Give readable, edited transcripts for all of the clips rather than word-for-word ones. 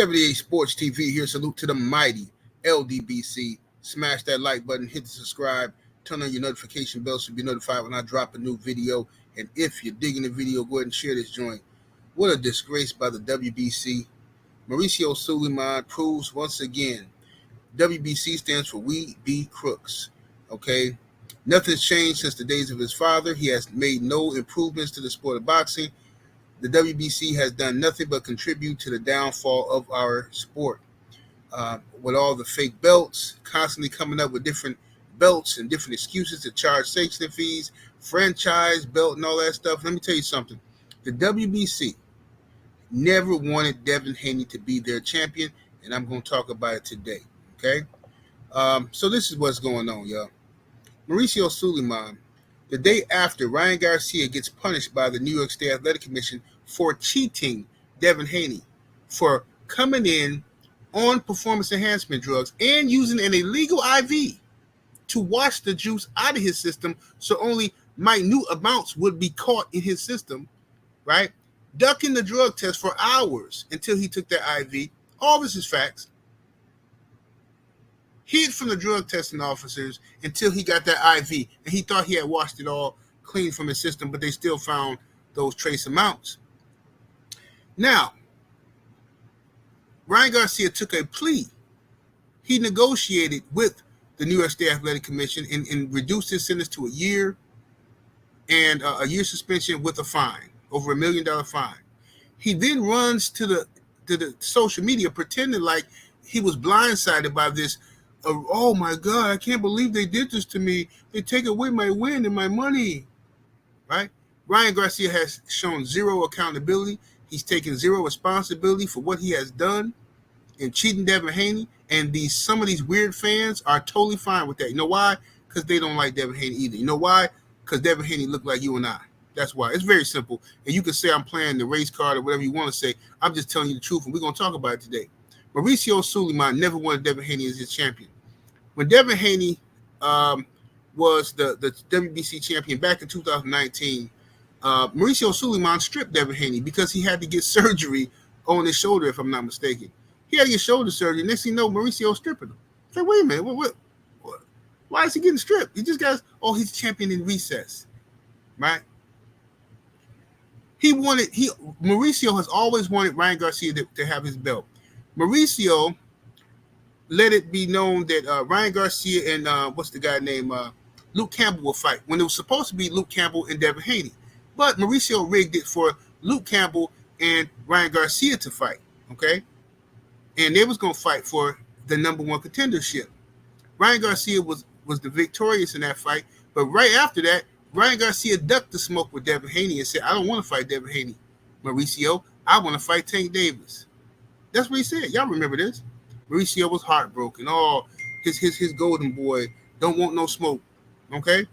78 Sports TV here. Salute to the mighty LDBC. Smash that like button, hit the subscribe, turn on your notification bell so you'll be notified when I drop a new video. And if you're digging the video, go ahead and share this joint. What a disgrace by the WBC. Mauricio Sulaimán proves once again WBC stands for We Be Crooks. Okay? Nothing's changed since the days of his father. He has made no improvements to the sport of boxing. The WBC has done nothing but contribute to the downfall of our sport. With all the fake belts, constantly coming up with different belts and different excuses to charge sanction fees, franchise belt and all that stuff. Let me tell you something. The WBC never wanted Devin Haney to be their champion, and I'm going to talk about it today. Okay? So this is what's going on, y'all. Mauricio Sulaimán, the day after Ryan Garcia gets punished by the New York State Athletic Commission for cheating Devin Haney, for coming in on performance enhancement drugs and using an illegal IV to wash the juice out of his system so only minute amounts would be caught in his system, right? Ducking the drug test for hours until he took that IV. All this is facts. Hid from the drug testing officers until he got that IV, and he thought he had washed it all clean from his system, but they still found those trace amounts. Now, Ryan Garcia took a plea. He negotiated with the New York State Athletic Commission and reduced his sentence to a year and a year suspension with a fine, over $1 million fine. He then runs to the social media pretending like he was blindsided by this. Oh my God, I can't believe they did this to me. They take away my win and my money, right? Ryan Garcia has shown zero accountability. He's taken zero responsibility for what he has done in cheating Devin Haney. And some of these weird fans are totally fine with that. You know why? Because they don't like Devin Haney either. You know why? Because Devin Haney looked like you and I. That's why. It's very simple. And you can say I'm playing the race card or whatever you want to say. I'm just telling you the truth, and we're going to talk about it today. Mauricio Sulaimán never wanted Devin Haney as his champion. When Devin Haney was the WBC champion back in 2019, Mauricio Sulaimán stripped Devin Haney because he had to get surgery on his shoulder, if I'm not mistaken. He had to get shoulder surgery. Next thing you know, Mauricio stripping him. It's like, wait a minute, what? Why is he getting stripped? He just got, he's champion in recess, right? Mauricio has always wanted Ryan Garcia to have his belt. Mauricio let it be known that Ryan Garcia and what's the guy named Luke Campbell will fight when it was supposed to be Luke Campbell and Devin Haney. But Mauricio rigged it for Luke Campbell and Ryan Garcia to fight, okay? And they was going to fight for the number one contendership. Ryan Garcia was the victorious in that fight, but right after that, Ryan Garcia ducked the smoke with Devin Haney and said, I don't want to fight Devin Haney, Mauricio. I want to fight Tank Davis. That's what he said. Y'all remember this? Mauricio was heartbroken. His golden boy don't want no smoke, okay?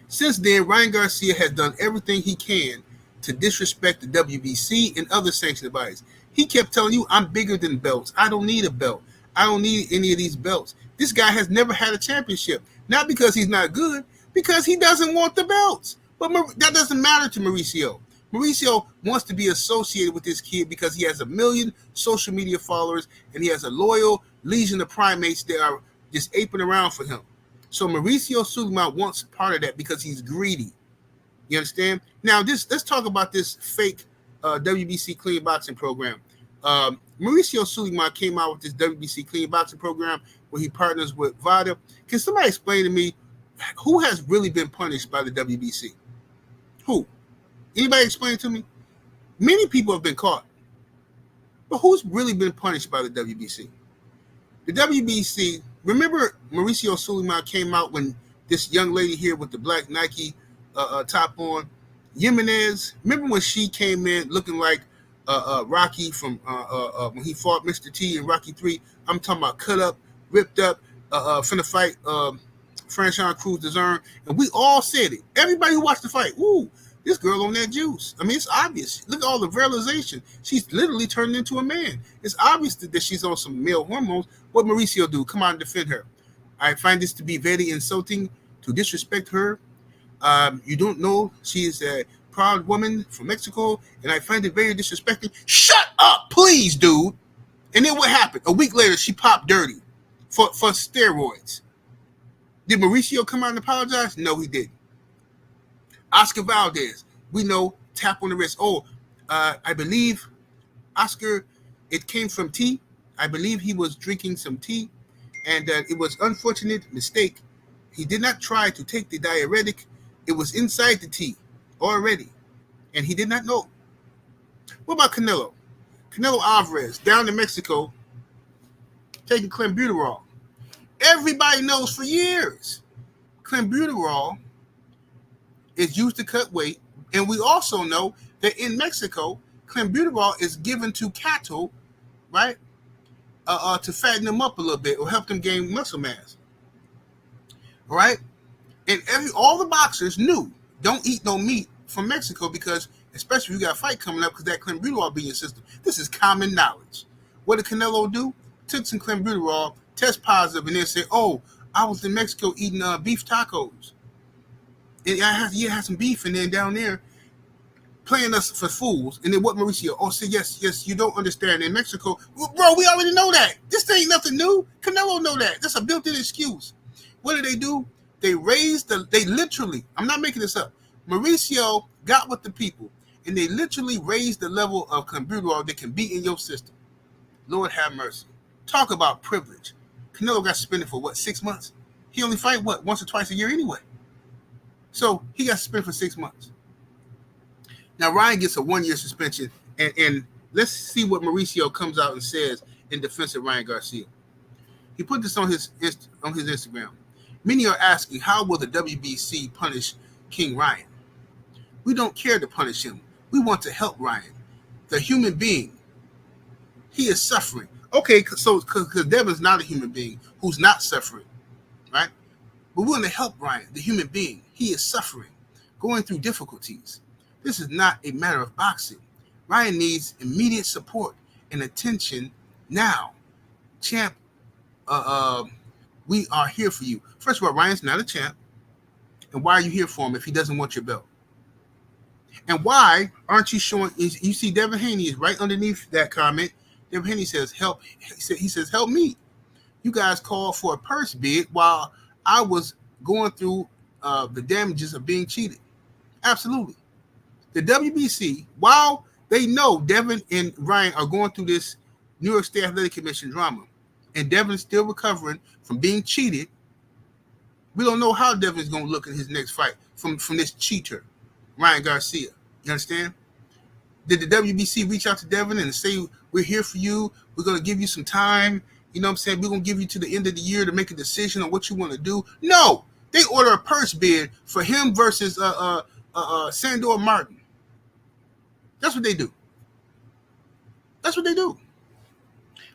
Since then, Ryan Garcia has done everything he can to disrespect the WBC and other sanctioned bodies. He kept telling you, I'm bigger than belts. I don't need a belt. I don't need any of these belts. This guy has never had a championship. Not because he's not good, because he doesn't want the belts. But that doesn't matter to Mauricio. Mauricio wants to be associated with this kid because he has 1 million social media followers and he has a loyal legion of primates that are just aping around for him. So Mauricio Sulaimán wants part of that because he's greedy. You understand? Now, let's talk about this fake WBC clean boxing program. Mauricio Sulaimán came out with this WBC clean boxing program where he partners with VADA. Can somebody explain to me who has really been punished by the WBC? Who? Anybody explain it to me? Many people have been caught. But who's really been punished by the WBC? The WBC, remember Mauricio Sulaimán came out when this young lady here with the black Nike top on, Jimenez, remember when she came in looking like Rocky from when he fought Mr. T in Rocky 3? I'm talking about cut up, ripped up, finna fight Franchon Cruz-Dezurn, and we all said it. Everybody who watched the fight, ooh, this girl on that juice. I mean, it's obvious. Look at all the virilization. She's literally turned into a man. It's obvious that she's on some male hormones. What Mauricio do? Come out and defend her. I find this to be very insulting to disrespect her. You don't know she is a proud woman from Mexico, and I find it very disrespectful. Shut up, please, dude. And then what happened? A week later, she popped dirty for steroids. Did Mauricio come out and apologize? No, he didn't. Oscar Valdez, we know, tap on the wrist. I believe Oscar, it came from tea. I believe he was drinking some tea, and it was unfortunate mistake. He did not try to take the diuretic. It was inside the tea already, and he did not know. What about Canelo? Canelo Alvarez, down in Mexico, taking clenbuterol. Everybody knows for years, clenbuterol is used to cut weight, and we also know that in Mexico, clenbuterol is given to cattle, right, to fatten them up a little bit or help them gain muscle mass, right? And all the boxers knew, don't eat no meat from Mexico because, especially if you got a fight coming up, because that clenbuterol be in your system. This is common knowledge. What did Canelo do? Took some clenbuterol, test positive, and then said, "Oh, I was in Mexico eating beef tacos. And I had some beef, and then down there playing us for fools." And then what Mauricio? Oh, say yes, you don't understand. In Mexico, well, bro, we already know that. This ain't nothing new. Canelo know that. That's a built-in excuse. What do? They literally, I'm not making this up. Mauricio got with the people, and they literally raised the level of clenbuterol that can be in your system. Lord have mercy. Talk about privilege. Canelo got suspended for what, 6 months? He only fight once or twice a year anyway. So he got suspended for 6 months. Now Ryan gets a 1-year suspension, and let's see what Mauricio comes out and says in defense of Ryan Garcia. He put this on his Instagram. Many are asking, how will the WBC punish King Ryan? We don't care to punish him. We want to help Ryan, the human being. He is suffering. Okay, so because Devin's not a human being who's not suffering, right? But we want to help Ryan, the human being. He is suffering, going through difficulties. This is not a matter of boxing. Ryan needs immediate support and attention now. Champ, we are here for you. First of all, Ryan's not a champ. And why are you here for him if he doesn't want your belt? And why aren't you showing? You see, Devin Haney is right underneath that comment. Devin Haney says, "Help." He says, "Help me." You guys called for a purse bid while I was going through the damages of being cheated. Absolutely. The WBC, while they know Devin and Ryan are going through this New York State Athletic Commission drama, and Devin's still recovering from being cheated, we don't know how Devin's going to look in his next fight from this cheater, Ryan Garcia. You understand? Did the WBC reach out to Devin and say, we're here for you, we're going to give you some time, you know what I'm saying, we're going to give you to the end of the year to make a decision on what you want to do? No! They order a purse bid for him versus Sandor Martin. That's what they do. That's what they do.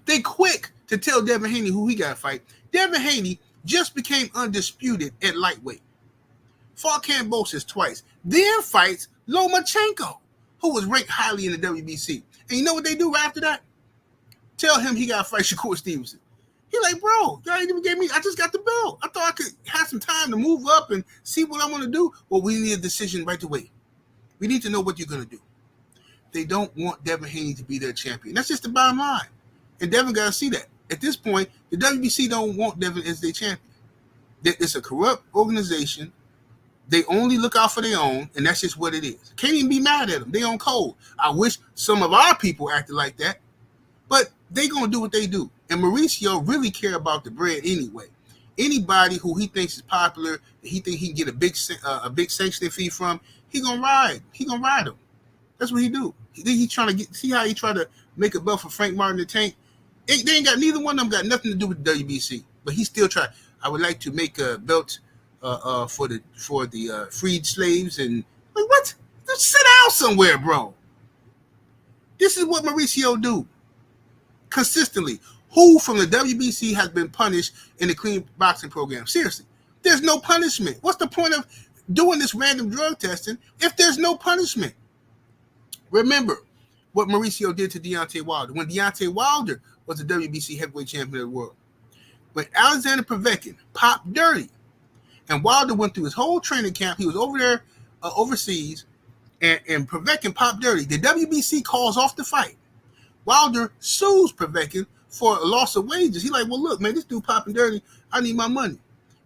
They quick to tell Devin Haney who he got to fight. Devin Haney just became undisputed at lightweight. Fought Kambosos twice. Then fights Lomachenko, who was ranked highly in the WBC. And you know what they do right after that? Tell him he got to fight Shakur Stevenson. He like, bro, y'all ain't even gave me, I just got the belt. I thought I could have some time to move up and see what I want to do. Well, we need a decision right away. We need to know what you're going to do. They don't want Devin Haney to be their champion. That's just the bottom line. And Devin got to see that. At this point, the WBC don't want Devin as their champion. It's a corrupt organization. They only look out for their own, and that's just what it is. Can't even be mad at them. They on cold. I wish some of our people acted like that, but they going to do what they do. And Mauricio really care about the bread anyway. Anybody who he thinks is popular, he think he can get a big sanctioning fee from, he going to ride. He going to ride them. That's what he do. He trying to see how he try to make a belt for Frank Martin the Tank. They ain't got, neither one of them got nothing to do with the WBC, but he still try. I would like to make a belt for the freed slaves, and like, what? Just sit down somewhere, bro. This is what Mauricio do consistently. Who from the WBC has been punished in the clean boxing program? Seriously, there's no punishment. What's the point of doing this random drug testing if there's no punishment? Remember what Mauricio did to Deontay Wilder when Deontay Wilder was the WBC heavyweight champion of the world. When Alexander Povetkin popped dirty, and Wilder went through his whole training camp, he was over there overseas, and Povetkin popped dirty. The WBC calls off the fight. Wilder sues Povetkin for a loss of wages. He's like, well, look, man, this dude popping dirty. I need my money.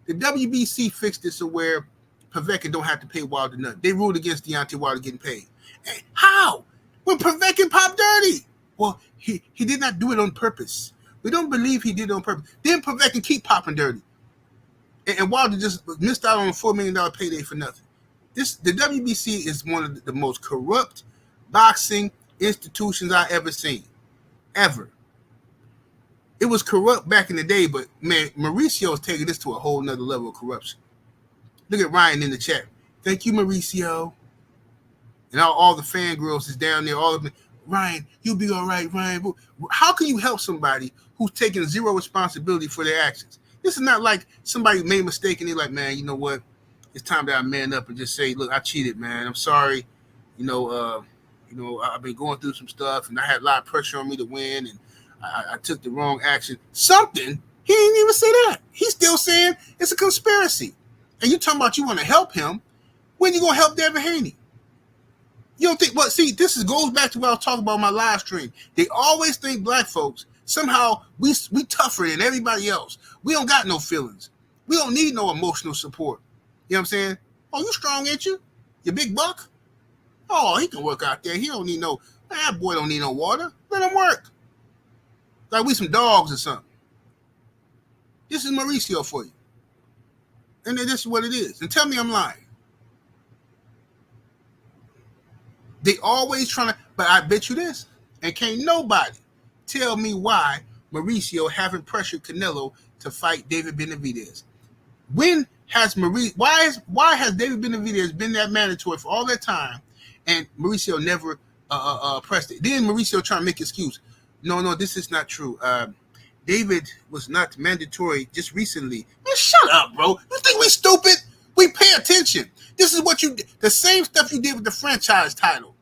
The WBC fixed this to where Povetkin don't have to pay Wilder nothing. They ruled against Deontay Wilder getting paid. And how? When Povetkin popped dirty? Well, he did not do it on purpose. We don't believe he did it on purpose. Then Povetkin keep popping dirty. And Wilder just missed out on a $4 million payday for nothing. The WBC is one of the most corrupt boxing institutions I ever seen. Ever. It was corrupt back in the day, but man, Mauricio is taking this to a whole nother level of corruption. Look at Ryan in the chat. Thank you, Mauricio. And all the fangirls is down there. All of them. Ryan, you'll be all right, Ryan. How can you help somebody who's taking zero responsibility for their actions? This is not like somebody made a mistake and they're like, man, you know what? It's time that I man up and just say, look, I cheated, man. I'm sorry. I've been going through some stuff and I had a lot of pressure on me to win and I took the wrong action. Something. He didn't even say that. He's still saying it's a conspiracy. And you're talking about you want to help him. When you going to help Devin Haney? You don't think, well, see, this goes back to what I was talking about in my live stream. They always think black folks, somehow we tougher than everybody else. We don't got no feelings. We don't need no emotional support. You know what I'm saying? Oh, you strong, ain't you? You big buck? Oh, he can work out there. He don't need no, that boy don't need no water. Let him work. Like we some dogs or something. This is Mauricio for you. And this is what it is. And tell me I'm lying. They always trying to, but I bet you this, and can't nobody tell me why Mauricio haven't pressured Canelo to fight David Benavidez. When has why has David Benavidez been that mandatory for all that time, and Mauricio never pressed it? Then Mauricio trying to make excuse. No, this is not true. David was not mandatory just recently. Man, shut up, bro. You think we stupid? We pay attention. This is what you did. The same stuff you did with the franchise title.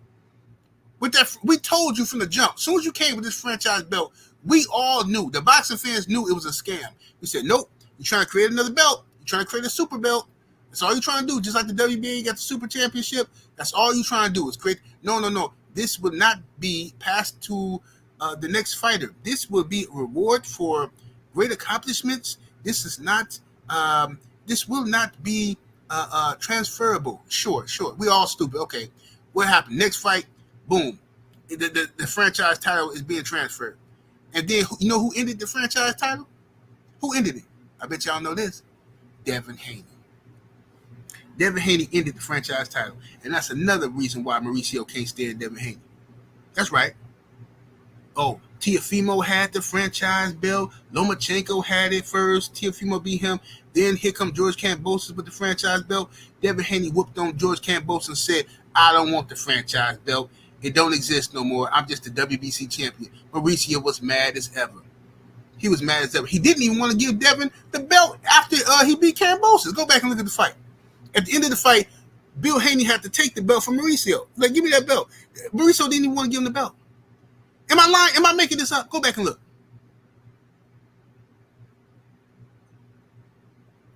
With that, we told you from the jump. As soon as you came with this franchise belt, we all knew. The boxing fans knew it was a scam. We said, nope, you're trying to create another belt. You're trying to create a super belt. That's all you're trying to do. Just like the WBA got the super championship. That's all you're trying to do is create. No. This would not be passed to the next fighter. This will be a reward for great accomplishments. This is not. This will not be transferable. Sure. We all stupid. Okay, what happened? Next fight, boom. The franchise title is being transferred. And then you know who ended the franchise title? Who ended it? I bet y'all know this. Devin Haney. Devin Haney ended the franchise title. And that's another reason why Mauricio can't stand Devin Haney. That's right. Oh, Teofimo had the franchise belt. Lomachenko had it first. Teofimo beat him. Then here comes George Kambosos with the franchise belt. Devin Haney whooped on George Kambosos and said, I don't want the franchise belt. It don't exist no more. I'm just the WBC champion. Mauricio was mad as ever. He was mad as ever. He didn't even want to give Devin the belt after he beat Kambosos. Go back and look at the fight. At the end of the fight, Bill Haney had to take the belt from Mauricio. Like, give me that belt. Mauricio didn't even want to give him the belt. Am I lying? Am I making this up? Go back and look.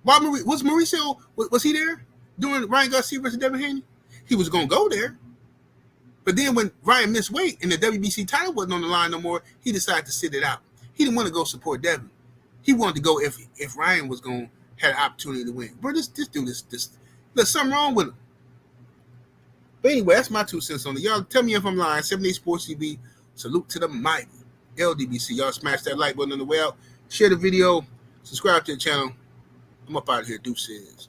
Was Mauricio, was he there doing Ryan Garcia versus Devin Haney? He was going to go there. But then when Ryan missed weight and the WBC title wasn't on the line no more, he decided to sit it out. He didn't want to go support Devin. He wanted to go if Ryan was going to have an opportunity to win. Bro, this dude, there's something wrong with him. But anyway, that's my 2 cents on it. Y'all tell me if I'm lying. 78 Sports TV. Salute to the mighty LDBC. Y'all smash that like button on the way out. Share the video. Subscribe to the channel. I'm up out of here. Deuces.